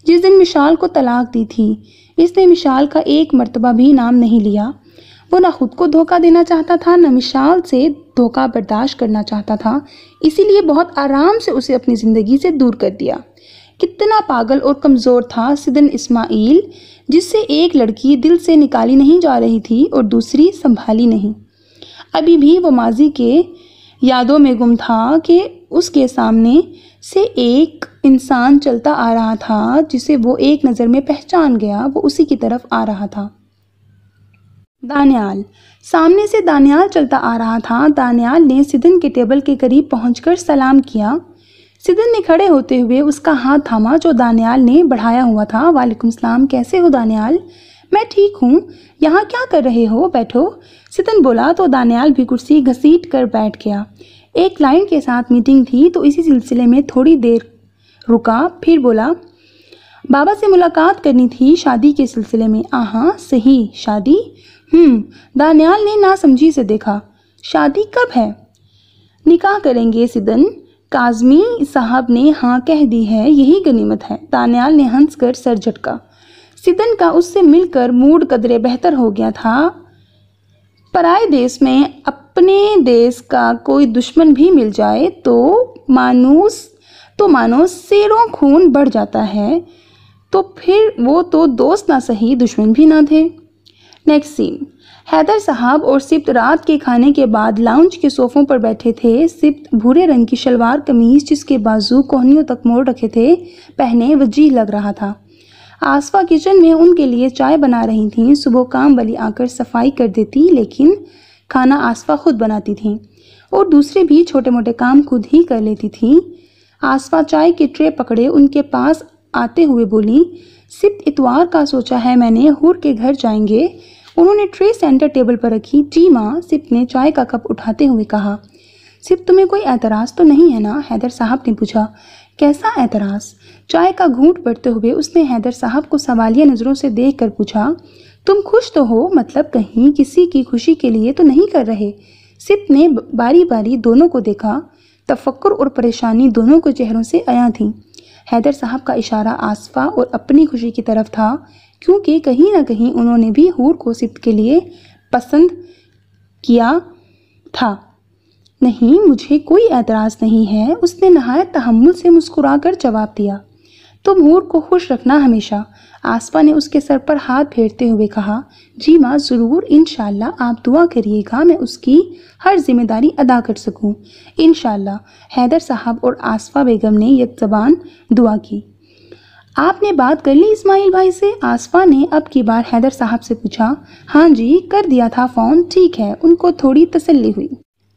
जिस दिन विशाल को तलाक दी थी, इसने विशाल का एक मर्तबा भी नाम नहीं लिया। वो ना खुद को धोखा देना चाहता था, ना विशाल से धोखा बर्दाश्त करना चाहता था। इसीलिए बहुत आराम से उसे अपनी ज़िंदगी से दूर कर दिया। कितना पागल और कमज़ोर था सिदन इस्माइल, जिससे एक लड़की दिल से निकाली नहीं जा रही थी और दूसरी संभाली नहीं। अभी भी वो माजी के यादों में गुम था कि उसके सामने से एक इंसान चलता आ रहा था जिसे वो एक नज़र में पहचान गया। वो उसी की तरफ आ रहा था। दानियाल। सामने से दानियाल चलता आ रहा था। दानियाल ने सिदन के टेबल के करीब पहुंचकर सलाम किया। सिदन ने खड़े होते हुए उसका हाथ थामा जो दानियाल ने बढ़ाया हुआ था। वालेकुम सलाम, कैसे हो दानियाल? मैं ठीक हूँ। यहाँ क्या कर रहे हो? बैठो, सिदन बोला तो दानियाल भी कुर्सी घसीट कर बैठ गया। एक क्लाइंट के साथ मीटिंग थी तो इसी सिलसिले में थोड़ी देर रुका, फिर बोला, बाबा से मुलाकात करनी थी शादी के सिलसिले में। हाँ सही, शादी? दानियाल ने नासमझी से देखा। शादी कब है? निकाह करेंगे सिदन, काज़मी साहब ने हाँ कह दी है, यही गनीमत है। दानियाल ने हंसकर सर झटका। सिदन का उससे मिलकर मूड कदरे बेहतर हो गया था। पराए देश में अपने देश का कोई दुश्मन भी मिल जाए तो मानो सेरों खून बढ़ जाता है। तो फिर वो तो दोस्त ना सही दुश्मन भी ना थे। नेक्स्ट सीन, हैदर साहब और सिप्त रात के खाने के बाद लाउंज के सोफों पर बैठे थे। सिप्त भूरे रंग की शलवार कमीज जिसके बाजू कोहनियों तक मोड़ रखे थे पहने वजीह लग रहा था। आसफा किचन में उनके लिए चाय बना रही थीं। सुबह काम वाली आकर सफाई कर देती, लेकिन खाना आसफा खुद बनाती थीं और दूसरे भी छोटे मोटे काम खुद ही कर लेती थीं। आसफा चाय की ट्रे पकड़े उनके पास आते हुए बोली, सिप्त इतवार का सोचा है मैंने, हूर के घर जाएंगे। उन्होंने ट्रे सेंटर टेबल पर रखी। जी माँ, सिप्त ने चाय का कप उठाते हुए कहा। सिप्त, तुम्हें कोई एतराज़ तो नहीं है ना? हैदर साहब ने पूछा। कैसा एतराज़? चाय का घूंट भरते हुए उसने हैदर साहब को सवालिया नज़रों से देख कर पूछा। तुम खुश तो हो, मतलब कहीं किसी की खुशी के लिए तो नहीं कर रहे? सिप्त ने बारी बारी दोनों को देखा। तफक्कुर और परेशानी दोनों के चेहरों से आया थी। हैदर साहब का इशारा आसफा और अपनी खुशी की तरफ था, क्योंकि कहीं ना कहीं उन्होंने भी हूर को सिप्त के लिए पसंद किया था। नहीं, मुझे कोई एतराज़ नहीं है, उसने नहायत तहम्मुल से मुस्कुराकर जवाब दिया। तुम हूर को खुश रखना हमेशा। आसफा ने उसके सर पर हाथ फेरते हुए कहा। जी माँ, ज़रूर, इंशाल्लाह। आप दुआ करिएगा मैं उसकी हर जिम्मेदारी अदा कर सकूं। इंशाल्लाह। हैदर साहब और आसफा बेगम ने यकज़बान दुआ की। आपने बात कर ली इस्माइल भाई से? आसफा ने अब की बार हैदर साहब से पूछा। हाँ जी, कर दिया था फ़ोन, ठीक है। उनको थोड़ी तसल्ली हुई।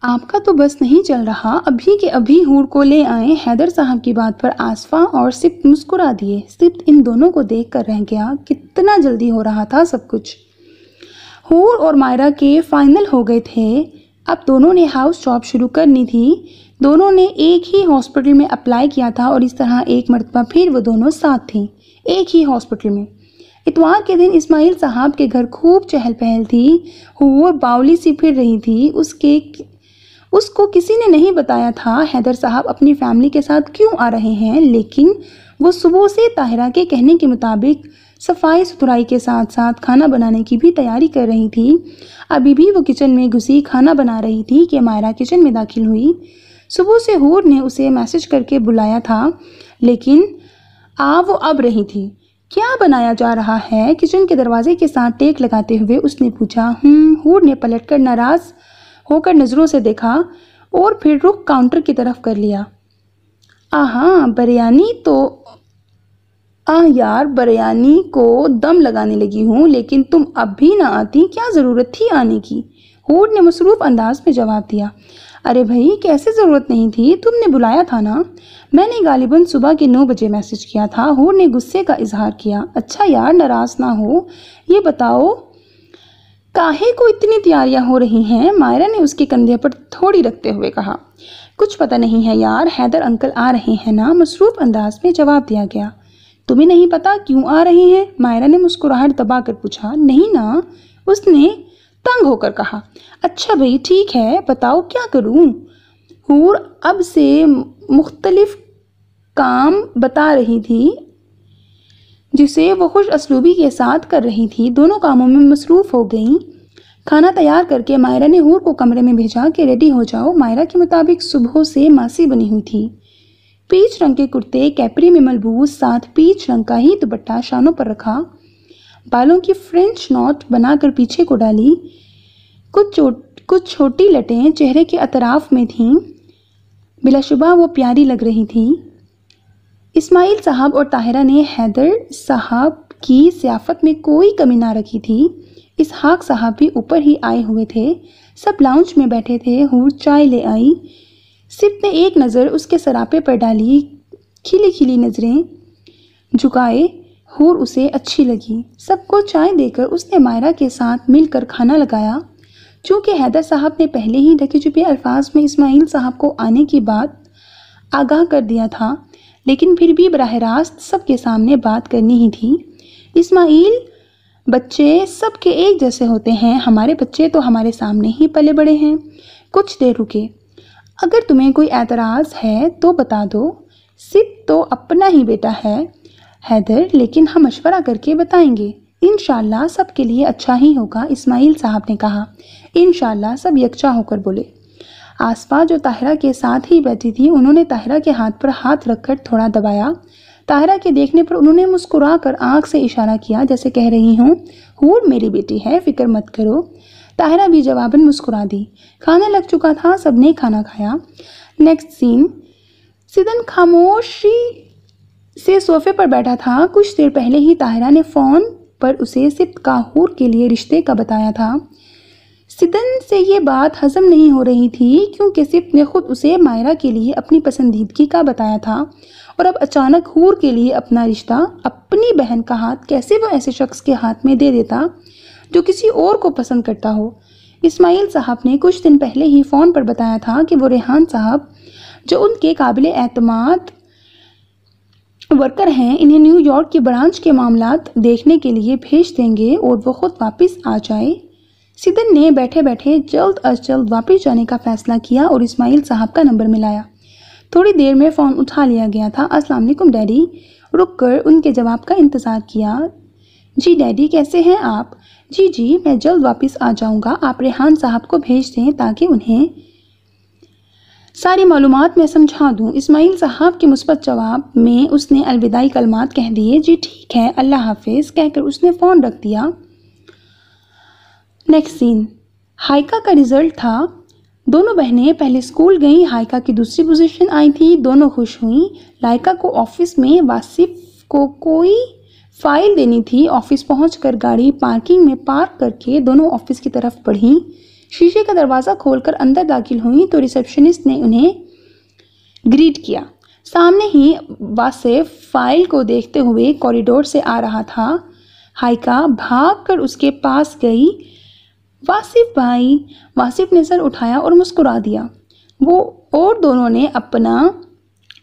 आपका तो बस नहीं चल रहा, अभी के अभी हूर को ले आए। हैदर साहब की बात पर आसफा और सिप्त मुस्कुरा दिए। सिप्त इन दोनों को देख कर रह गया। कितना जल्दी हो रहा था सब कुछ। हूर और मायरा के फाइनल हो गए थे। अब दोनों ने हाउस जॉब शुरू करनी थी। दोनों ने एक ही हॉस्पिटल में अप्लाई किया था और इस तरह एक मरतबा फिर वो दोनों साथ थीं, एक ही हॉस्पिटल में। इतवार के दिन इस्माइल साहब के घर खूब चहल पहल थी। हूर बावली सी फिर रही थी। उसको किसी ने नहीं बताया था हैदर साहब अपनी फैमिली के साथ क्यों आ रहे हैं, लेकिन वो सुबह से ताहिरा के कहने के मुताबिक सफाई सुथराई के साथ साथ खाना बनाने की भी तैयारी कर रही थी। अभी भी वो किचन में घुसी खाना बना रही थी कि मायरा किचन में दाखिल हुई। सुबह से हूर ने उसे मैसेज करके बुलाया था, लेकिन वो अब रही थी। क्या बनाया जा रहा है? किचन के दरवाजे के साथ टेक लगाते हुए उसने पूछा। हूर ने पलटकर नाराज होकर नज़रों से देखा और फिर रुख काउंटर की तरफ कर लिया। बिरयानी तो यार, बिरयानी को दम लगाने लगी हूँ, लेकिन तुम अब भी ना आती, क्या ज़रूरत थी आने की? हूर ने मसरूफ़ अंदाज में जवाब दिया। अरे भाई, कैसे ज़रूरत नहीं थी, तुमने बुलाया था ना। मैंने गालिबन सुबह के 9 बजे मैसेज किया था। हूर ने गुस्से का इजहार किया। अच्छा यार, नाराज़ ना हो, ये बताओ काहे को इतनी तैयारियां हो रही हैं? मायरा ने उसके कंधे पर थोड़ी रखते हुए कहा। कुछ पता नहीं है यार, हैदर अंकल आ रहे हैं ना, मसरूफ़ अंदाज में जवाब दिया गया। तुम्हें नहीं पता क्यों आ रहे हैं? मायरा ने मुस्कुराहट दबाकर पूछा। नहीं ना, उसने तंग होकर कहा। अच्छा भाई ठीक है, बताओ क्या करूं? हूर अब से मुख्तलिफ काम बता रही थी जिसे वो खुश असलूबी के साथ कर रही थी। दोनों कामों में मसरूफ़ हो गईं। खाना तैयार करके मायरा ने हूर को कमरे में भेजा कि रेडी हो जाओ। मायरा के मुताबिक सुबह से मासी बनी हुई थी। पीच रंग के कुर्ते कैपरी में मलबूस, साथ पीच रंग का ही दुपट्टा शानों पर रखा, बालों की फ्रेंच नॉट बनाकर पीछे को डाली। कुछ छोटी लटें चेहरे के अतराफ में थीं। बिलाशुबा वो प्यारी लग रही थी। इस्माइल साहब और ताहिरा ने हैदर साहब की सियाफत में कोई कमी ना रखी थी। इसहाक साहब भी ऊपर ही आए हुए थे। सब लाउंज में बैठे थे। हूर चाय ले आई। सिप ने एक नज़र उसके सरापे पर डाली। खिली खिली नज़रें झुकाए। हूर उसे अच्छी लगी। सबको चाय देकर उसने मायरा के साथ मिलकर खाना लगाया। चूँकि हैदर साहब ने पहले ही ढके छुपे अल्फाज में इस्माइल साहब को आने की बात आगाह कर दिया था, लेकिन फिर भी बराह रास्त सबके सामने बात करनी ही थी। इस्माइल, बच्चे सबके एक जैसे होते हैं। हमारे बच्चे तो हमारे सामने ही पले बड़े हैं। कुछ देर रुके। अगर तुम्हें कोई एतराज़ है तो बता दो। सिप तो अपना ही बेटा है हैदर, लेकिन हम मशवरा करके बताएंगे। इंशाल्लाह सबके लिए अच्छा ही होगा, इस्माइल साहब ने कहा। इंशाल्लाह, सब यकजा होकर बोले। आसपा जो ताहिरा के साथ ही बैठी थी, उन्होंने ताहिरा के हाथ पर हाथ रखकर थोड़ा दबाया। ताहिरा के देखने पर उन्होंने मुस्कुरा कर आँख से इशारा किया, जैसे कह रही हूँ, हूर मेरी बेटी है, फिक्र मत करो। ताहिरा भी जवाबन मुस्कुरा दी। खाना लग चुका था, सबने खाना खाया। Next scene. सिदन खामोशी से सोफे पर बैठा था। कुछ देर पहले ही ताहिरा ने फ़ोन पर उसे सिप का हूर के लिए रिश्ते का बताया था। सिदन से ये बात हजम नहीं हो रही थी, क्योंकि सिप ने खुद उसे मायरा के लिए अपनी पसंदीदगी का बताया था, और अब अचानक हूर के लिए अपना रिश्ता, अपनी बहन का हाथ कैसे वो ऐसे शख्स के हाथ में दे देता जो किसी और को पसंद करता हो। इस्माइल साहब ने कुछ दिन पहले ही फ़ोन पर बताया था कि वो रेहान साहब, जो उनके काबिल एतमाद वर्कर हैं, इन्हें न्यूयॉर्क की ब्रांच के मामलात देखने के लिए भेज देंगे और वो खुद वापस आ जाए। सिदन ने बैठे बैठे जल्द अज जल्द वापस जाने का फ़ैसला किया और इस्माइल साहब का नंबर मिलाया। थोड़ी देर में फ़ोन उठा लिया गया था। अस्सलाम वालेकुम डैडी। रुककर उनके जवाब का इंतज़ार किया। जी डैडी, कैसे हैं आप? जी, मैं जल्द वापस आ जाऊंगा। आप रेहान साहब को भेज दें ताकि उन्हें सारी मालूमात मैं समझा दूं। इस्माइल साहब के मुस्बत जवाब में उसने अलविदाई कलमात कह दिए। जी ठीक है, अल्लाह हाफिज़ कहकर उसने फ़ोन रख दिया। Next scene. हाइका का रिज़ल्ट था। दोनों बहनें पहले स्कूल गईं। हाइका की दूसरी पोजीशन आई थी। दोनों खुश हुईं। लाइका को ऑफिस में वासिफ को कोई फाइल देनी थी। ऑफिस पहुंचकर गाड़ी पार्किंग में पार्क करके दोनों ऑफिस की तरफ बढ़ीं। शीशे का दरवाज़ा खोलकर अंदर दाखिल हुई तो रिसेप्शनिस्ट ने उन्हें ग्रीट किया। सामने ही वासिफ फाइल को देखते हुए कॉरिडोर से आ रहा था। हाइका भागकर उसके पास गई। वासिफ भाई। वासिफ ने सर उठाया और मुस्कुरा दिया। वो और दोनों ने अपना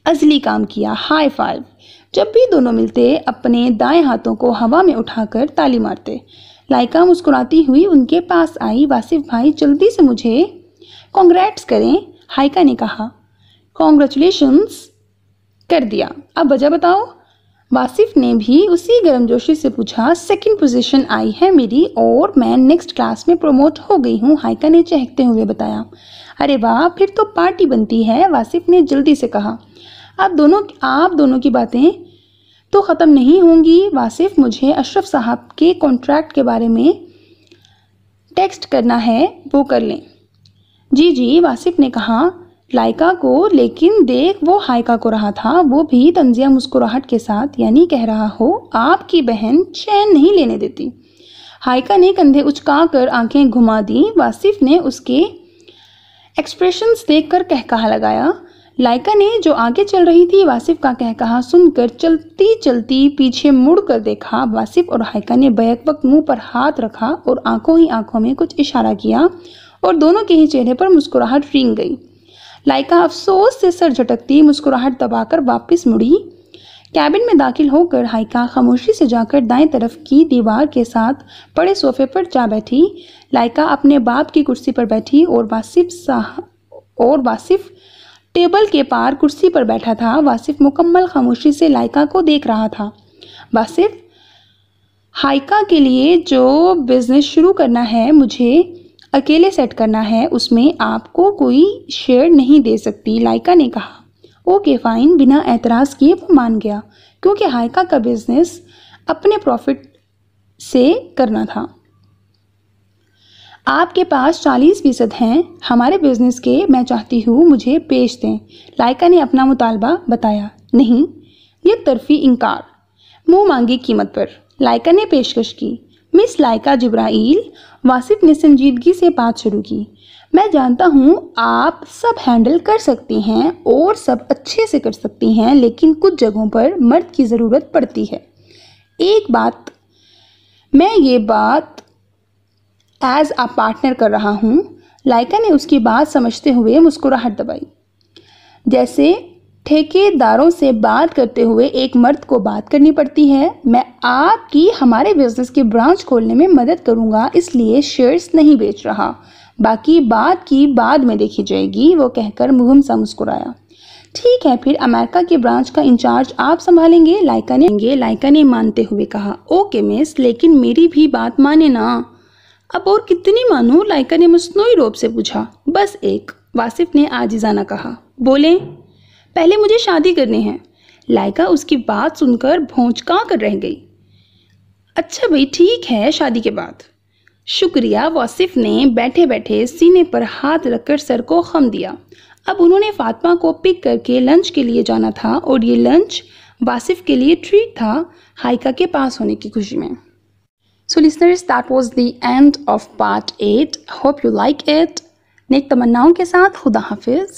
अज़ली काम किया, हाई फाइव। जब भी दोनों मिलते अपने दाएं हाथों को हवा में उठाकर ताली मारते। लाइका मुस्कुराती हुई उनके पास आई। वासिफ भाई, जल्दी से मुझे कॉन्ग्रेट्स करें, हाइका ने कहा। कॉन्ग्रेचुलेशंस कर दिया, अब वजह बताओ। वासिफ ने भी उसी गर्मजोशी से पूछा। सेकंड पोजीशन आई है मेरी और मैं नेक्स्ट क्लास में प्रमोट हो गई हूँ, हाइका ने चहकते हुए बताया। अरे वाह, फिर तो पार्टी बनती है, वासिफ ने जल्दी से कहा। आप दोनों की बातें तो ख़त्म नहीं होंगी। वासिफ, मुझे अशरफ साहब के कॉन्ट्रैक्ट के बारे में टेक्स्ट करना है, वो कर लें। जी जी, वासिफ ने कहा लाइका को, लेकिन देख वो हाइका को रहा था, वो भी तंजिया मुस्कुराहट के साथ, यानी कह रहा हो आपकी बहन चैन नहीं लेने देती। हाइका ने कंधे उचकाकर आंखें घुमा दी। वासिफ ने उसके एक्सप्रेशंस देखकर कहकहा लगाया। लाइका ने जो आगे चल रही थी, वासिफ का कहकहा सुनकर चलती चलती पीछे मुड़कर देखा। वासिफ और हाइका ने बैक वक्त मुंह पर हाथ रखा और आंखों ही आंखों में कुछ इशारा किया और दोनों के ही चेहरे पर मुस्कुराहट रेंग गई। लाइका अफसोस से सर झटकती मुस्कुराहट दबाकर वापस मुड़ी। कैबिन में दाखिल होकर हाइका खामोशी से जाकर दाएं तरफ की दीवार के साथ पड़े सोफे पर जा बैठी। लाइका अपने बाप की कुर्सी पर बैठी और वासिफ टेबल के पार कुर्सी पर बैठा था। वासिफ मुकम्मल खामोशी से लाइका को देख रहा था। वासिफ, हाइका के लिए जो बिजनेस शुरू करना है मुझे अकेले सेट करना है, उसमें आपको कोई शेयर नहीं दे सकती, लाइका ने कहा। ओके फाइन, बिना एतराज़ किए वो मान गया, क्योंकि हाइका का बिजनेस अपने प्रॉफिट से करना था। आपके पास 40% हैं हमारे बिजनेस के, मैं चाहती हूँ मुझे बेच दें, लाइका ने अपना मुतालबा बताया। नहीं, ये तरफी इनकार, मुंह मांगी कीमत पर, लाइका ने पेशकश की। मिस लाइका जिब्राइल, वासिफ ने संजीदगी से बात शुरू की, मैं जानता हूँ आप सब हैंडल कर सकती हैं और सब अच्छे से कर सकती हैं, लेकिन कुछ जगहों पर मर्द की ज़रूरत पड़ती है। एक बात, मैं ये बात एज अ पार्टनर कर रहा हूँ। लाइका ने उसकी बात समझते हुए मुस्कुराहट दबाई। जैसे ठेकेदारों से बात करते हुए एक मर्द को बात करनी पड़ती है। मैं आपकी हमारे बिजनेस की ब्रांच खोलने में मदद करूँगा, इसलिए शेयर्स नहीं बेच रहा, बाकी बात की बाद में देखी जाएगी, वो कहकर मुहम सा मुस्कुराया। ठीक है, फिर अमेरिका की ब्रांच का इंचार्ज आप संभालेंगे, लाइका ने मानते हुए कहा। ओके मिस, लेकिन मेरी भी बात माने ना। अब और कितनी मानूं, लाइका ने मसनूई रोब से पूछा। बस एक, वासिफ ने आजिज़ाना कहा। बोलें, पहले मुझे शादी करनी है। लाइका उसकी बात सुनकर भौंचका कर रह गई। अच्छा भाई, ठीक है, शादी के बाद। शुक्रिया, वासिफ ने बैठे बैठे सीने पर हाथ रखकर सर को खम दिया। अब उन्होंने फातिमा को पिक करके लंच के लिए जाना था और ये लंच वासिफ के लिए ट्रीट था, हाइका के पास होने की खुशी में। So listeners, that was the end of part 8. Hope you like it. नेक तमन्नाओं के साथ खुदा हाफिज।